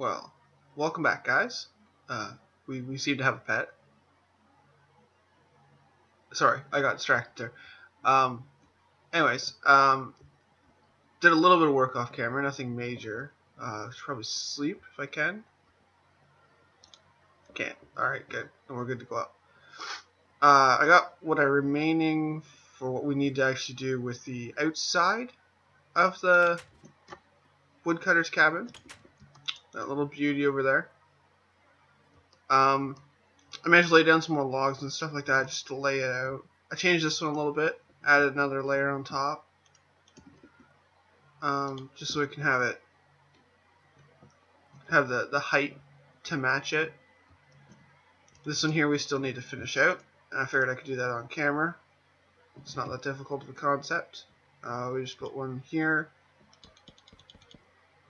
Well, welcome back, guys. We seem to have a pet. Sorry, I got distracted there. Anyways, did a little bit of work off camera, nothing major. Should probably sleep if I can. Can't. Alright, good. And we're good to go out. I got what I remaining for what we need to actually do with the outside of the woodcutter's cabin. That little beauty over there. I managed to lay down some more logs and stuff like that just to lay it out. I changed this one a little bit, added another layer on top, just so we can have the height to match it. This one here we still need to finish out, and I figured I could do that on camera. It's not that difficult of a concept. We just put one here,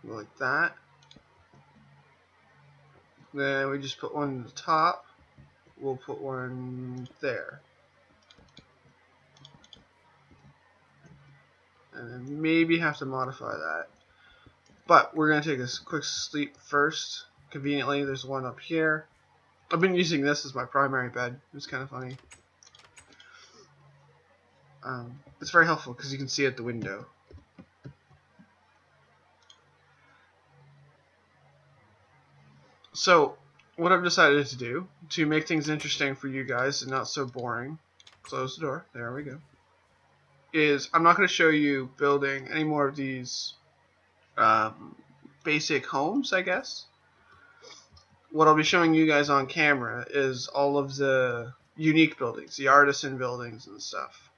like that. Then we just put one at the top. We'll put one there. And then maybe have to modify that. But we're going to take a quick sleep first. Conveniently, there's one up here. I've been using this as my primary bed. It's kind of funny. It's very helpful because you can see out the window. So, what I've decided to do, to make things interesting for you guys and not so boring, close the door, there we go, is I'm not going to show you building any more of these basic homes, I guess. What I'll be showing you guys on camera is all of the unique buildings, the artisan buildings and stuff.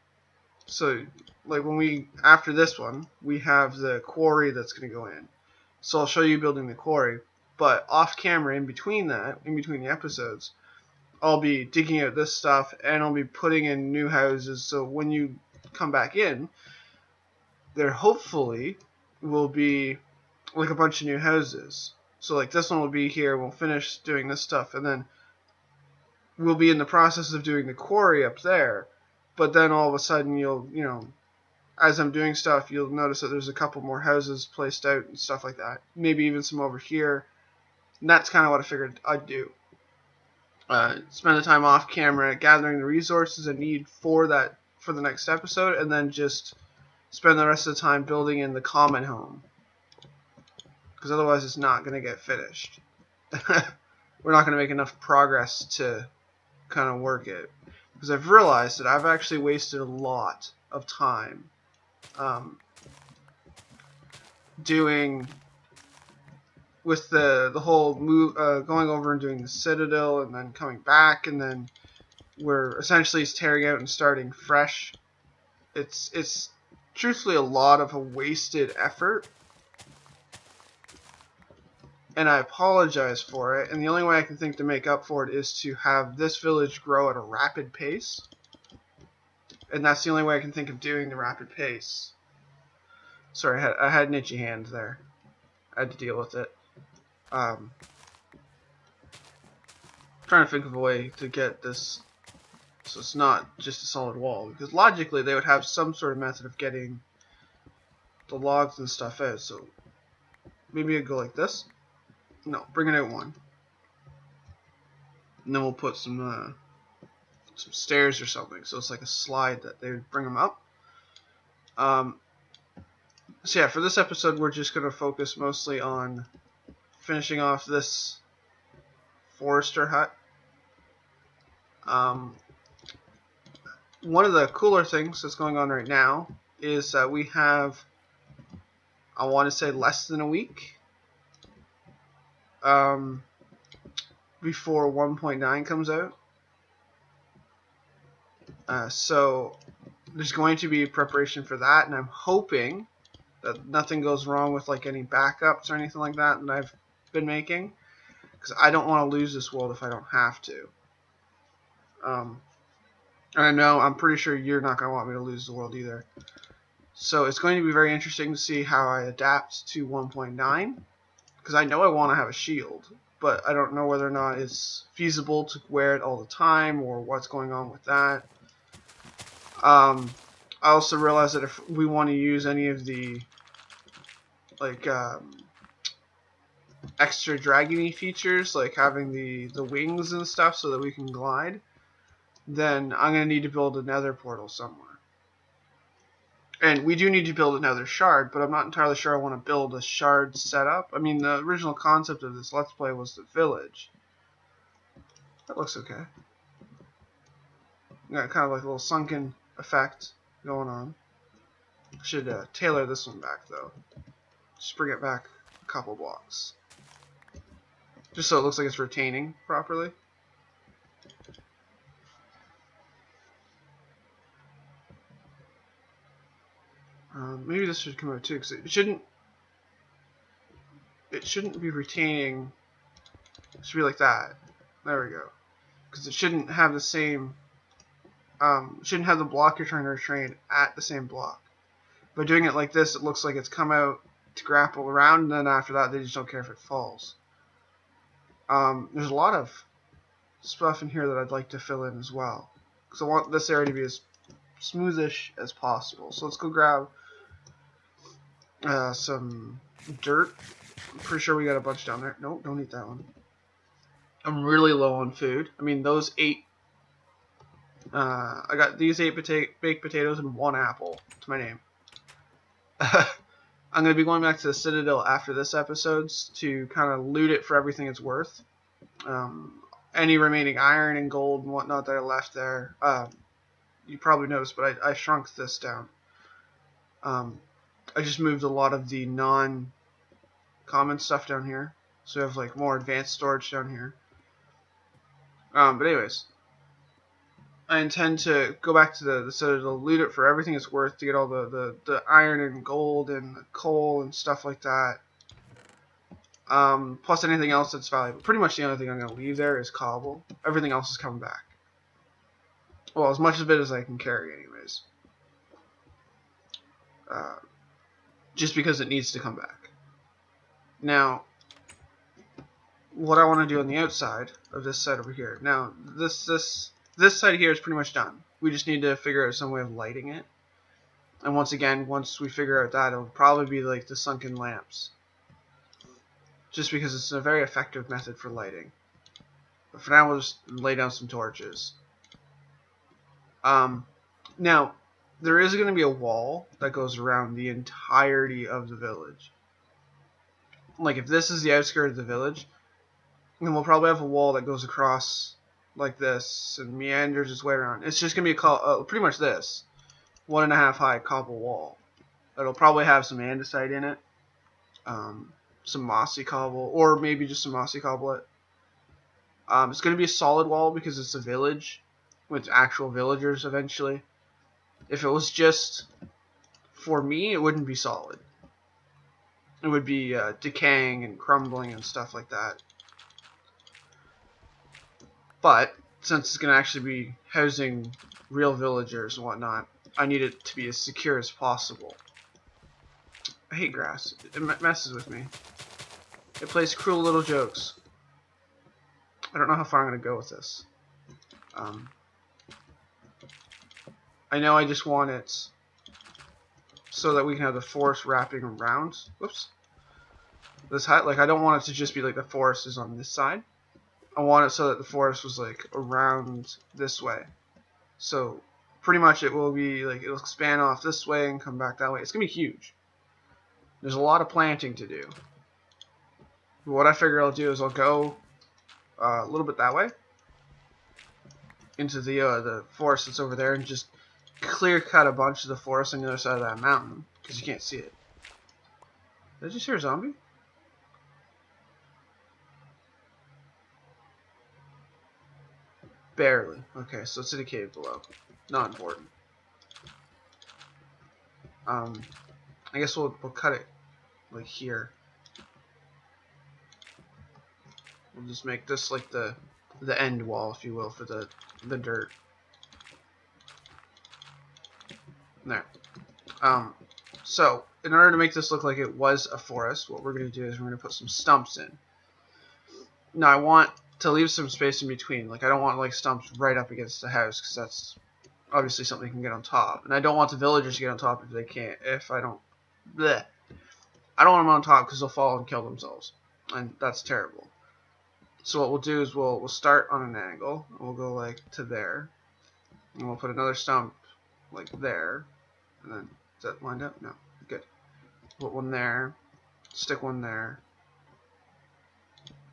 So, like after this one, we have the quarry that's going to go in. So I'll show you building the quarry. But off camera, in between the episodes, I'll be digging out this stuff and I'll be putting in new houses. So when you come back in, there hopefully will be like a bunch of new houses. So like this one will be here, we'll finish doing this stuff, and then we'll be in the process of doing the quarry up there. But then all of a sudden as I'm doing stuff, you'll notice that there's a couple more houses placed out and stuff like that. Maybe even some over here. And that's kind of what I figured I'd do. Spend the time off camera gathering the resources I need for the next episode, and then just spend the rest of the time building in the common home. Because otherwise it's not going to get finished. We're not going to make enough progress to kind of work it. Because I've realized that I've actually wasted a lot of time doing with the whole move, going over and doing the Citadel and then coming back, and then we're essentially tearing out and starting fresh. It's truthfully a lot of a wasted effort, and I apologize for it. And the only way I can think to make up for it is to have this village grow at a rapid pace, and that's the only way I can think of doing the rapid pace. Sorry, I had an itchy hand there. I had to deal with it. Trying to think of a way to get this so it's not just a solid wall, because logically they would have some sort of method of getting the logs and stuff out. So maybe I'd go like this. No, bring it out one, and then we'll put some stairs or something, so it's like a slide that they would bring them up. So yeah, for this episode we're just going to focus mostly on finishing off this forester hut. One of the cooler things that's going on right now is that we have, I want to say, less than a week before 1.9 comes out. So there's going to be preparation for that, and I'm hoping that nothing goes wrong with like any backups or anything like that I've been making, because I don't want to lose this world if I don't have to. And I know, I'm pretty sure you're not going to want me to lose the world either. So it's going to be very interesting to see how I adapt to 1.9, because I know I want to have a shield, but I don't know whether or not it's feasible to wear it all the time or what's going on with that. I also realized that if we want to use any of the extra dragony features, like having the wings and stuff so that we can glide, then I'm going to need to build a nether portal somewhere. And we do need to build another shard, but I'm not entirely sure I want to build a shard setup. I mean, the original concept of this Let's Play was the village. That looks okay. Got kind of like a little sunken effect going on. Should tailor this one back, though. Just bring it back a couple blocks. Just so it looks like it's retaining properly. Maybe this should come out too, because it shouldn't be retaining. It should be like that. There we go. Because it shouldn't have the same. Shouldn't have the block you're trying to retrain at the same block. By doing it like this, it looks like it's come out to grapple around, and then after that, they just don't care if it falls. There's a lot of stuff in here that I'd like to fill in as well, because I want this area to be as smoothish as possible. So let's go grab some dirt. I'm pretty sure we got a bunch down there. Nope, don't eat that one. I'm really low on food. I mean, those 8. I got these 8 baked potatoes and 1 apple to my name. I'm going to be going back to the Citadel after this episode to kind of loot it for everything it's worth. Any remaining iron and gold and whatnot that I left there, you probably noticed, but I shrunk this down. I just moved a lot of the non-common stuff down here, so we have like more advanced storage down here. But anyways, I intend to go back to the Citadel, loot it for everything it's worth to get all the iron and gold and the coal and stuff like that. Plus anything else that's valuable. Pretty much the only thing I'm going to leave there is cobble. Everything else is coming back. Well, as much of it as I can carry anyways. Just because it needs to come back. Now, what I want to do on the outside of this side over here. Now, this side here is pretty much done. We just need to figure out some way of lighting it. And once again, once we figure out that, it'll probably be like the sunken lamps. Just because it's a very effective method for lighting. But for now, we'll just lay down some torches. Now, there is going to be a wall that goes around the entirety of the village. Like, if this is the outskirt of the village, then we'll probably have a wall that goes across like this and meanders its way around. It's just going to be pretty much this 1.5 high cobble wall. It'll probably have some andesite in it, some mossy cobble, or maybe just some mossy cobblet. It's going to be a solid wall because it's a village with actual villagers eventually. If it was just for me, it wouldn't be solid. It would be decaying and crumbling and stuff like that. But since it's going to actually be housing real villagers and whatnot, I need it to be as secure as possible. I hate grass. It messes with me. It plays cruel little jokes. I don't know how far I'm going to go with this. I know I just want it so that we can have the forest wrapping around. Whoops. This height, like, I don't want it to just be like the forest is on this side. I want it so that the forest was like around this way. So pretty much it will be like it'll expand off this way and come back that way. It's gonna be huge. There's a lot of planting to do. What I figure I'll do is I'll go a little bit that way into the forest that's over there and just clear cut a bunch of the forest on the other side of that mountain because you can't see it. Did I just hear a zombie? Barely. Okay, so it's in a cave below. Not important. I guess we'll cut it like here. We'll just make this like the end wall, if you will, for the dirt. There. So in order to make this look like it was a forest, what we're going to do is we're going to put some stumps in. Now I want to leave some space in between. Like, I don't want like stumps right up against the house because that's obviously something can get on top, and I don't want the villagers to get on top if they can't. I don't want them on top because they'll fall and kill themselves. and that's terrible. So what we'll do is we'll start on an angle, and we'll go like to there, and we'll put another stump like there, and then is that lined up? No, good. Put one there, stick one there,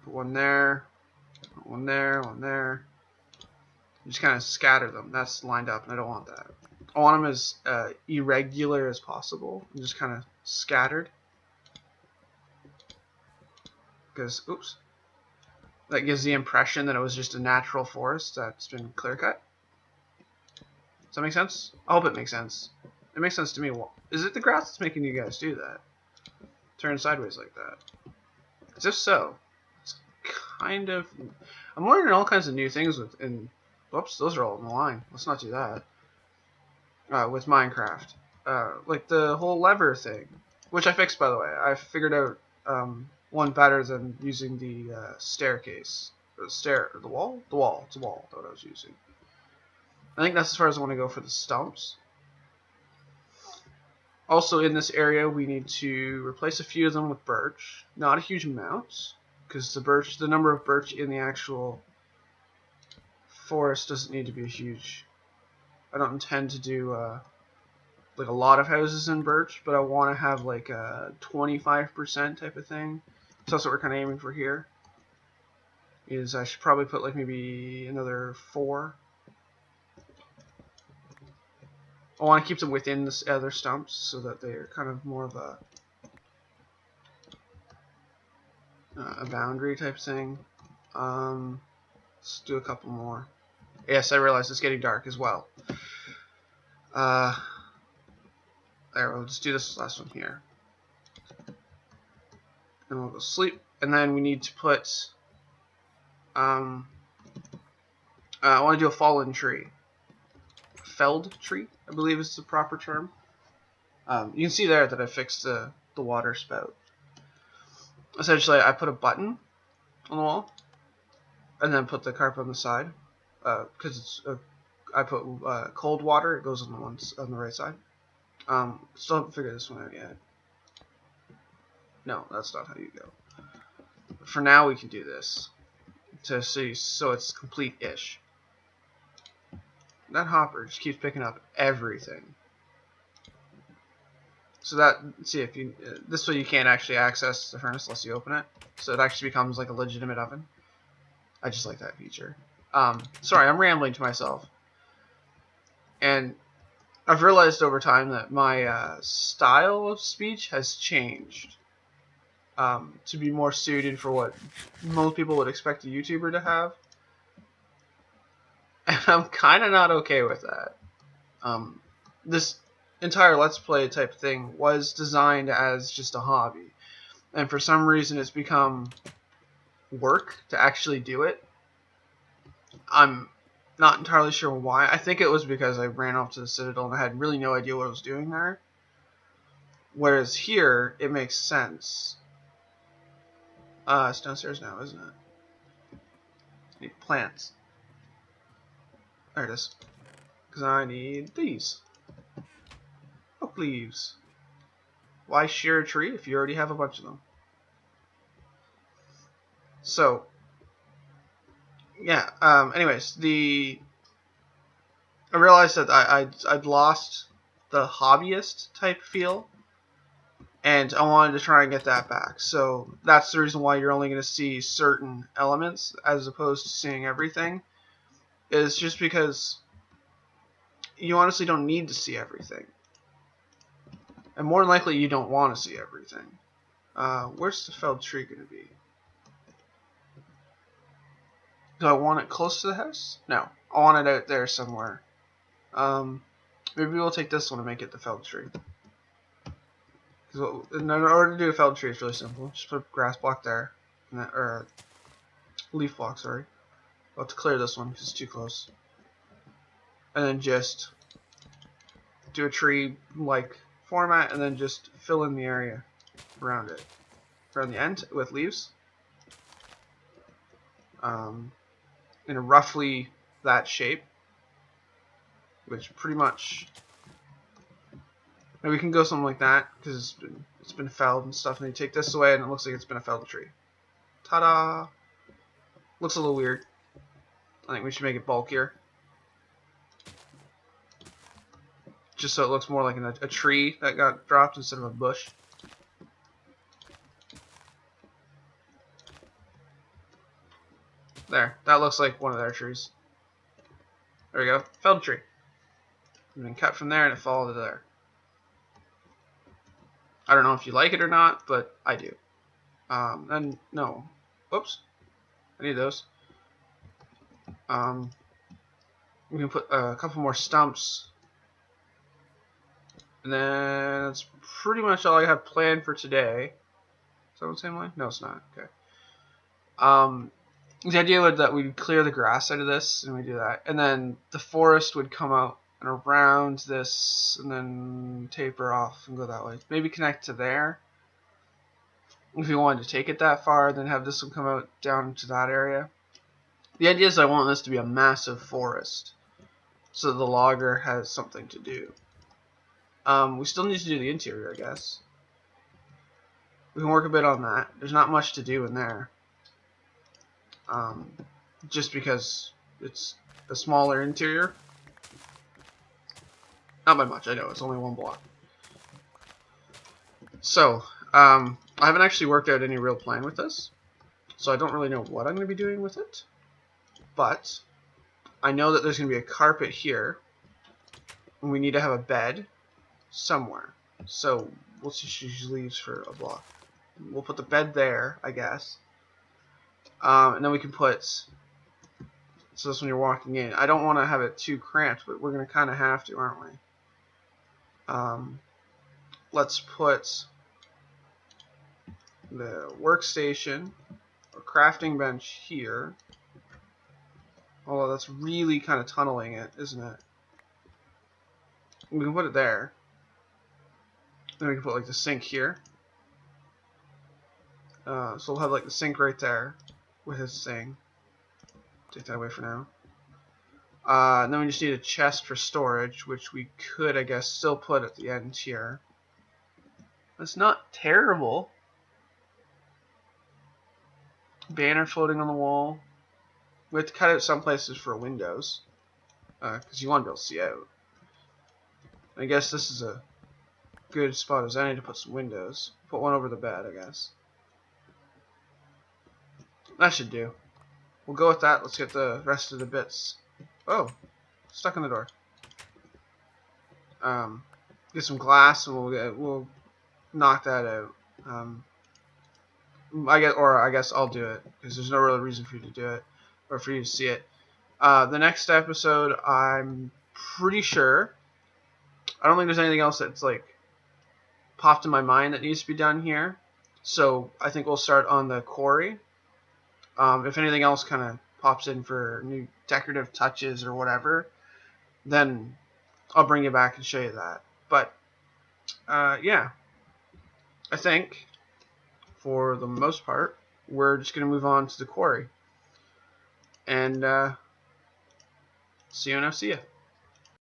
put one there, put one there, one there. You just kind of scatter them. That's lined up, and I don't want that. I want them as irregular as possible, and just kind of scattered. Because, oops, that gives the impression that it was just a natural forest that's been clear cut. Does that make sense? I hope it makes sense. It makes sense to me. Is it the grass that's making you guys do that? Turn sideways like that? Because if so, it's kind of... I'm learning all kinds of new things with... Whoops, those are all in the line. Let's not do that. With Minecraft. Like the whole lever thing. Which I fixed, by the way. I figured out one better than using the staircase. The wall? The wall. It's a wall. That's what I was using. I think that's as far as I want to go for the stumps. Also, in this area, we need to replace a few of them with birch. Not a huge amount, because the number of birch in the actual forest doesn't need to be huge. I don't intend to do like a lot of houses in birch, but I want to have like a 25% type of thing. So that's what we're kind of aiming for here. Is I should probably put like maybe another 4. I want to keep them within the other stumps so that they're kind of more of a boundary type thing. Let's do a couple more. Yes, I realize it's getting dark as well. There, we'll just do this last one here. And we'll go sleep. And then we need to put... I want to do a fallen tree. Felled tree, I believe is the proper term. You can see there that I fixed the water spout. Essentially, I put a button on the wall, and then put the carpet on the side, because I put cold water. It goes on the right side. Still haven't figured this one out yet. No, that's not how you go. But for now, we can do this to see so it's complete-ish. That hopper just keeps picking up everything. So that, see if you, this way you can't actually access the furnace unless you open it. So it actually becomes like a legitimate oven. I just like that feature. Sorry, I'm rambling to myself. And I've realized over time that my style of speech has changed to be more suited for what most people would expect a YouTuber to have. And I'm kind of not okay with that. This entire Let's Play type thing was designed as just a hobby. And for some reason it's become work to actually do it. I'm not entirely sure why. I think it was because I ran off to the Citadel and I had really no idea what I was doing there. Whereas here, it makes sense. It's downstairs now, isn't it? I need plants. There it is. Because I need these. Oak leaves. Why shear a tree if you already have a bunch of them? So, yeah. Anyways, I realized that I'd lost the hobbyist type feel, and I wanted to try and get that back. So that's the reason why you're only going to see certain elements as opposed to seeing everything. Is just because you honestly don't need to see everything. And more than likely, you don't want to see everything. Where's the felled tree going to be? Do I want it close to the house? No. I want it out there somewhere. Maybe we'll take this one and make it the felled tree. Because in order to do a felled tree, it's really simple. Just put a grass block there. And then, or leaf block, sorry. I'll have to clear this one because it's too close. And then just do a tree-like format, and then just fill in the area around it. Around the end with leaves. In a roughly that shape. Which pretty much... Maybe we can go something like that, because it's been felled and stuff, and you take this away, and it looks like it's been a felled tree. Ta-da! Looks a little weird. I think we should make it bulkier. Just so it looks more like a tree that got dropped instead of a bush. There. That looks like one of their trees. There we go. Felled tree. And then cut from there and it followed to there. I don't know if you like it or not, but I do. And no. Whoops. I need those. We can put a couple more stumps. And then that's pretty much all I have planned for today. Is that on the same line? No, it's not. Okay. The idea was that we'd clear the grass out of this, and we do that. And then the forest would come out and around this, and then taper off and go that way. Maybe connect to there. If you wanted to take it that far, then have this one come out down to that area. The idea is I want this to be a massive forest, so the logger has something to do. We still need to do the interior, I guess. We can work a bit on that. There's not much to do in there. Just because it's a smaller interior. Not by much, I know, it's only one block. So, I haven't actually worked out any real plan with this. So I don't really know what I'm going to be doing with it. But, I know that there's going to be a carpet here. And we need to have a bed somewhere. So, we'll just use leaves for a block. We'll put the bed there, I guess. And then we can put, so this when you're walking in, I don't want to have it too cramped, but we're going to kind of have to, aren't we? Let's put the workstation or crafting bench here. Although that's really kind of tunneling it, isn't it? We can put it there. Then we can put like the sink here. So we'll have like the sink right there with his thing. Take that away for now. And then we just need a chest for storage, which we could, I guess, still put at the end here. That's not terrible. Banner floating on the wall. We have to cut out some places for windows, because you want to be able to see out. I guess this is a good spot as any to put some windows. Put one over the bed, I guess. That should do. We'll go with that. Let's get the rest of the bits. Oh, stuck in the door. Get some glass and we'll knock that out. I guess I'll do it because there's no real reason for you to do it or for you to see it. The next episode, I'm pretty sure. I don't think there's anything else that's like popped in my mind that needs to be done here. So I think we'll start on the quarry. If anything else kind of pops in for new decorative touches or whatever, then I'll bring you back and show you that. But, yeah. I think, for the most part, we're just going to move on to the quarry. And, see you and I'll see you.